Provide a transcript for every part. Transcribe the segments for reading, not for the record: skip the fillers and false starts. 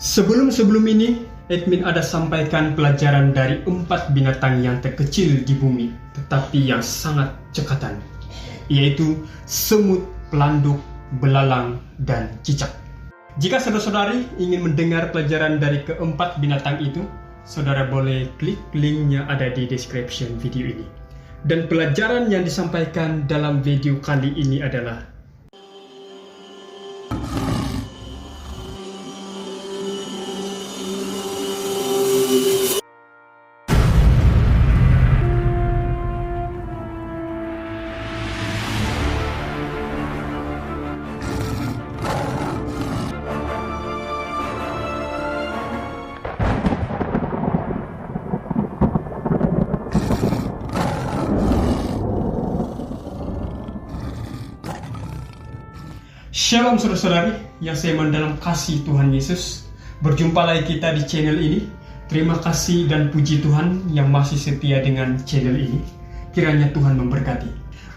Sebelum ini, admin ada sampaikan pelajaran dari 4 binatang yang terkecil di bumi, tetapi yang sangat cekatan, yaitu semut, pelanduk, belalang, dan cicak. Jika saudara-saudari ingin mendengar pelajaran dari keempat binatang itu, saudara boleh klik linknya ada di description video ini. Dan pelajaran yang disampaikan dalam video kali ini adalah Shalom saudara-saudari yang saya mohon dalam kasih Tuhan Yesus. Berjumpa lagi kita di channel ini. Terima kasih dan puji Tuhan yang masih setia dengan channel ini. Kiranya Tuhan memberkati.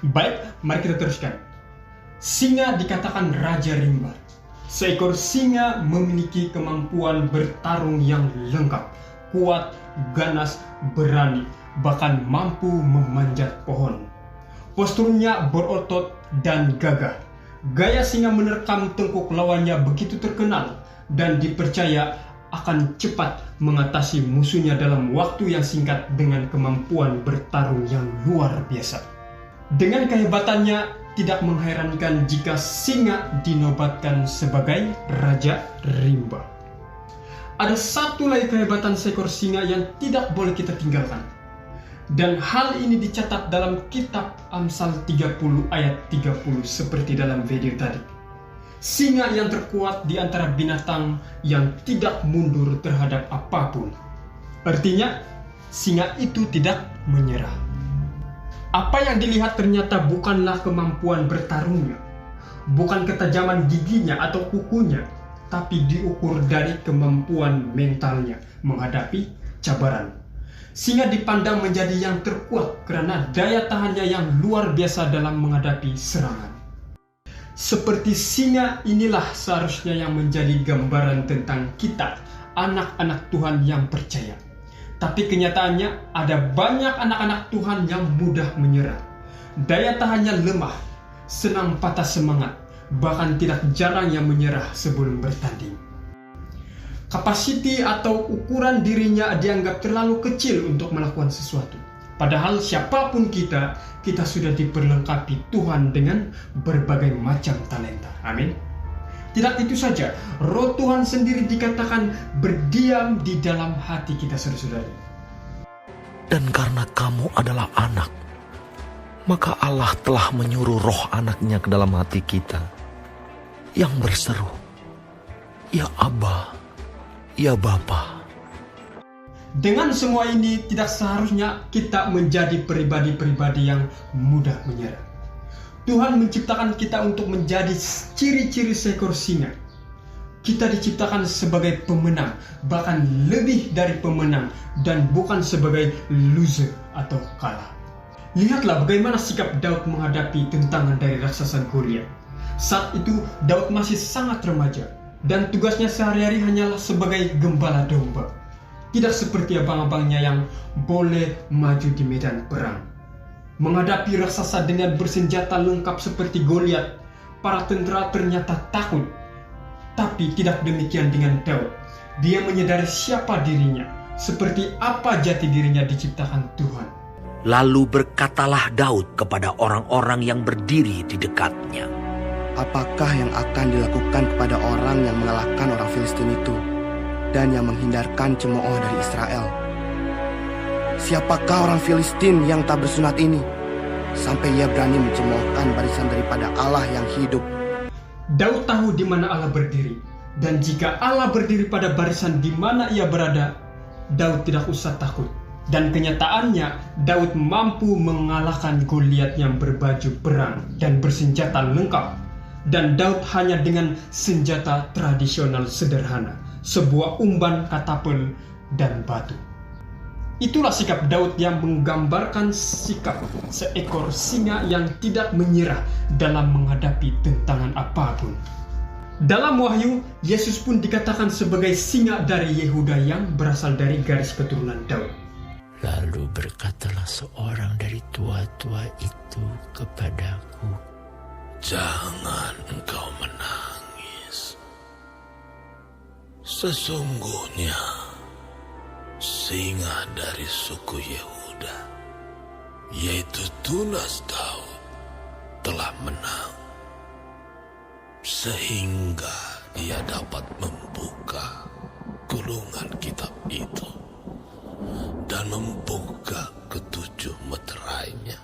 Baik, mari kita teruskan. Singa dikatakan Raja Rimba. Seekor singa memiliki kemampuan bertarung yang lengkap, kuat, ganas, berani, bahkan mampu memanjat pohon. Posturnya berotot dan gagah. Gaya singa menerkam tengkuk lawannya begitu terkenal dan dipercaya akan cepat mengatasi musuhnya dalam waktu yang singkat dengan kemampuan bertarung yang luar biasa. Dengan kehebatannya, tidak mengherankan jika singa dinobatkan sebagai Raja Rimba. Ada satu lagi kehebatan seekor singa yang tidak boleh kita tinggalkan. Dan hal ini dicatat dalam kitab Amsal 30 ayat 30 seperti dalam video tadi. Singa yang terkuat di antara binatang yang tidak mundur terhadap apapun. Artinya, singa itu tidak menyerah. Apa yang dilihat ternyata bukanlah kemampuan bertarungnya, bukan ketajaman giginya atau kukunya, tapi diukur dari kemampuan mentalnya menghadapi cabaran. Singa dipandang menjadi yang terkuat karena daya tahannya yang luar biasa dalam menghadapi serangan. Seperti singa inilah seharusnya yang menjadi gambaran tentang kita, anak-anak Tuhan yang percaya. Tapi kenyataannya ada banyak anak-anak Tuhan yang mudah menyerah. Daya tahannya lemah, senang patah semangat, bahkan tidak jarang yang menyerah sebelum bertanding. Kapasiti atau ukuran dirinya dianggap terlalu kecil untuk melakukan sesuatu. Padahal siapapun kita sudah diperlengkapi Tuhan dengan berbagai macam talenta. Amin. Tidak itu saja, Roh Tuhan sendiri dikatakan berdiam di dalam hati kita, saudara-saudari. Dan karena kamu adalah anak, maka Allah telah menyuruh roh anaknya ke dalam hati kita, yang berseru, "Ya Abba, ya Bapa." Dengan semua ini, tidak seharusnya kita menjadi pribadi-pribadi yang mudah menyerah. Tuhan menciptakan kita untuk menjadi ciri-ciri seekor singa. Kita diciptakan sebagai pemenang, bahkan lebih dari pemenang, dan bukan sebagai loser atau kalah. Lihatlah bagaimana sikap Daud menghadapi tentangan dari raksasa Goliat. Saat itu Daud masih sangat remaja, dan tugasnya sehari-hari hanyalah sebagai gembala domba. Tidak seperti abang-abangnya yang boleh maju di medan perang. Menghadapi raksasa dengan bersenjata lengkap seperti Goliat, para tentara ternyata takut. Tapi tidak demikian dengan Daud. Dia menyadari siapa dirinya, seperti apa jati dirinya diciptakan Tuhan. Lalu berkatalah Daud kepada orang-orang yang berdiri di dekatnya, "Apakah yang akan dilakukan kepada orang yang mengalahkan orang Filistin itu dan yang menghindarkan cemooh dari Israel? Siapakah orang Filistin yang tak bersunat ini, sampai ia berani mencemoohkan barisan daripada Allah yang hidup?" Daud tahu di mana Allah berdiri, dan jika Allah berdiri pada barisan di mana ia berada, Daud tidak usah takut. Dan kenyataannya, Daud mampu mengalahkan Goliat yang berbaju perang dan bersenjata lengkap. Dan Daud hanya dengan senjata tradisional sederhana, sebuah umban, katapel, dan batu. Itulah sikap Daud yang menggambarkan sikap seekor singa yang tidak menyerah dalam menghadapi tentangan apapun. Dalam Wahyu, Yesus pun dikatakan sebagai singa dari Yehuda yang berasal dari garis keturunan Daud. Lalu berkatalah seorang dari tua-tua itu kepadaku, "Jangan engkau menangis. Sesungguhnya singa dari suku Yehuda, yaitu tunas Daud, telah menang, sehingga dia dapat membuka gulungan kitab itu dan membuka ketujuh meterainya."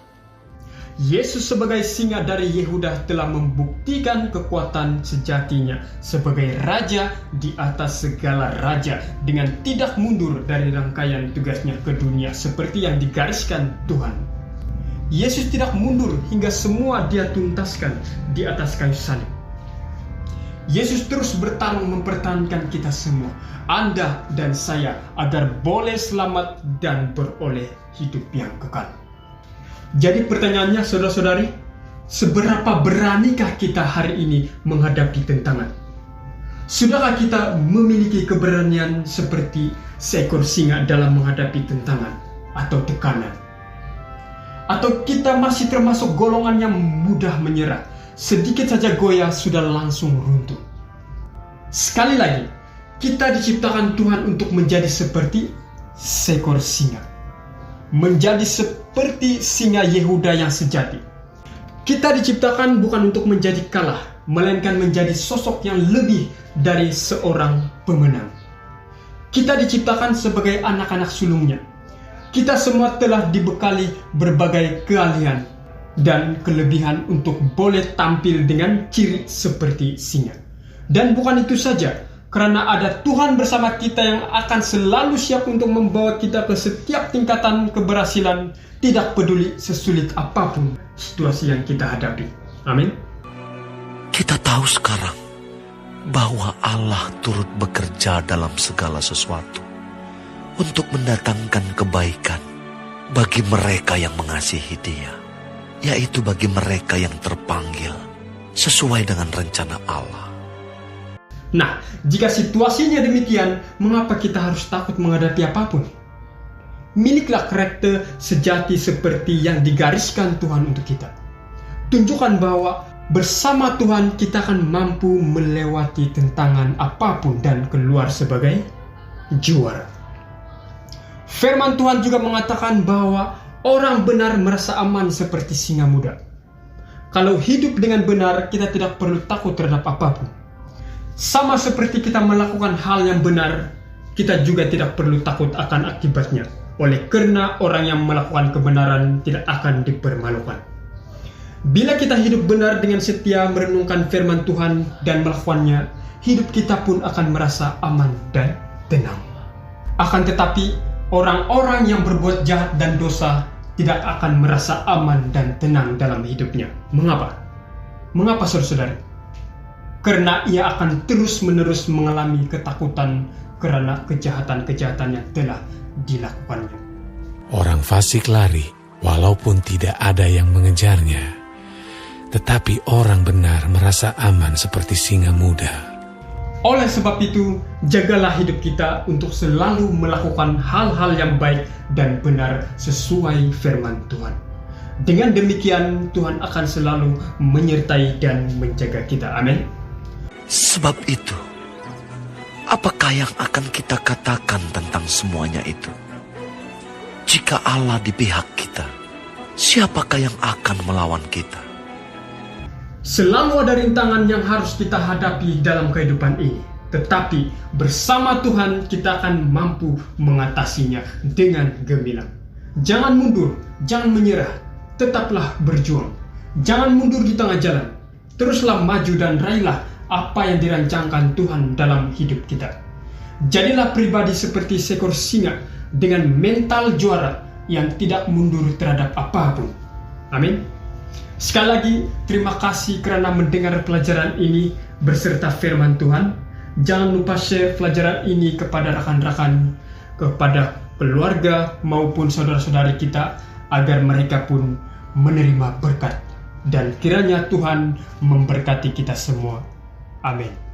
Yesus sebagai singa dari Yehuda telah membuktikan kekuatan sejatinya sebagai raja di atas segala raja dengan tidak mundur dari rangkaian tugasnya ke dunia seperti yang digariskan Tuhan. Yesus tidak mundur hingga semua dia tuntaskan di atas kayu salib. Yesus terus bertarung mempertahankan kita semua, Anda dan saya, agar boleh selamat dan beroleh hidup yang kekal. Jadi pertanyaannya saudara-saudari, seberapa beranikah kita hari ini menghadapi tantangan? Sudahkah kita memiliki keberanian seperti seekor singa dalam menghadapi tantangan atau tekanan? Atau kita masih termasuk golongan yang mudah menyerah, sedikit saja goyah sudah langsung runtuh? Sekali lagi, kita diciptakan Tuhan untuk menjadi seperti seekor singa, menjadi seperti singa Yehuda yang sejati. Kita diciptakan bukan untuk menjadi kalah, melainkan menjadi sosok yang lebih dari seorang pemenang. Kita diciptakan sebagai anak-anak sulungnya. Kita semua telah dibekali berbagai keahlian dan kelebihan untuk boleh tampil dengan ciri seperti singa. Dan bukan itu saja, karena ada Tuhan bersama kita yang akan selalu siap untuk membawa kita ke setiap tingkatan keberhasilan, tidak peduli sesulit apapun situasi yang kita hadapi. Amin. Kita tahu sekarang bahwa Allah turut bekerja dalam segala sesuatu untuk mendatangkan kebaikan bagi mereka yang mengasihi Dia, yaitu bagi mereka yang terpanggil sesuai dengan rencana Allah. Nah, jika situasinya demikian, mengapa kita harus takut menghadapi apapun? Miliklah karakter sejati seperti yang digariskan Tuhan untuk kita. Tunjukkan bahwa bersama Tuhan kita akan mampu melewati tantangan apapun dan keluar sebagai juara. Firman Tuhan juga mengatakan bahwa orang benar merasa aman seperti singa muda. Kalau hidup dengan benar, kita tidak perlu takut terhadap apapun. Sama seperti kita melakukan hal yang benar, kita juga tidak perlu takut akan akibatnya. Oleh karena orang yang melakukan kebenaran tidak akan dipermalukan. Bila kita hidup benar dengan setia merenungkan firman Tuhan dan melakukannya, hidup kita pun akan merasa aman dan tenang. Akan tetapi, orang-orang yang berbuat jahat dan dosa tidak akan merasa aman dan tenang dalam hidupnya. Mengapa? Mengapa saudara-saudari? Karena ia akan terus-menerus mengalami ketakutan karena kejahatan-kejahatan yang telah dilakukannya. Orang fasik lari walaupun tidak ada yang mengejarnya, tetapi orang benar merasa aman seperti singa muda. Oleh sebab itu, jagalah hidup kita untuk selalu melakukan hal-hal yang baik dan benar sesuai firman Tuhan. Dengan demikian, Tuhan akan selalu menyertai dan menjaga kita. Amin. Sebab itu, apakah yang akan kita katakan tentang semuanya itu? Jika Allah di pihak kita, siapakah yang akan melawan kita? Selalu ada rintangan yang harus kita hadapi dalam kehidupan ini. Tetapi bersama Tuhan kita akan mampu mengatasinya dengan gemilang. Jangan mundur, jangan menyerah, tetaplah berjuang. Jangan mundur di tengah jalan. Teruslah maju dan raihlah apa yang dirancangkan Tuhan dalam hidup kita. Jadilah pribadi seperti seekor singa dengan mental juara yang tidak mundur terhadap apapun. Amin. Sekali lagi, terima kasih karena mendengar pelajaran ini beserta firman Tuhan. Jangan lupa share pelajaran ini kepada rekan-rekan, kepada keluarga maupun saudara-saudari kita, agar mereka pun menerima berkat. Dan kiranya Tuhan memberkati kita semua. Amin.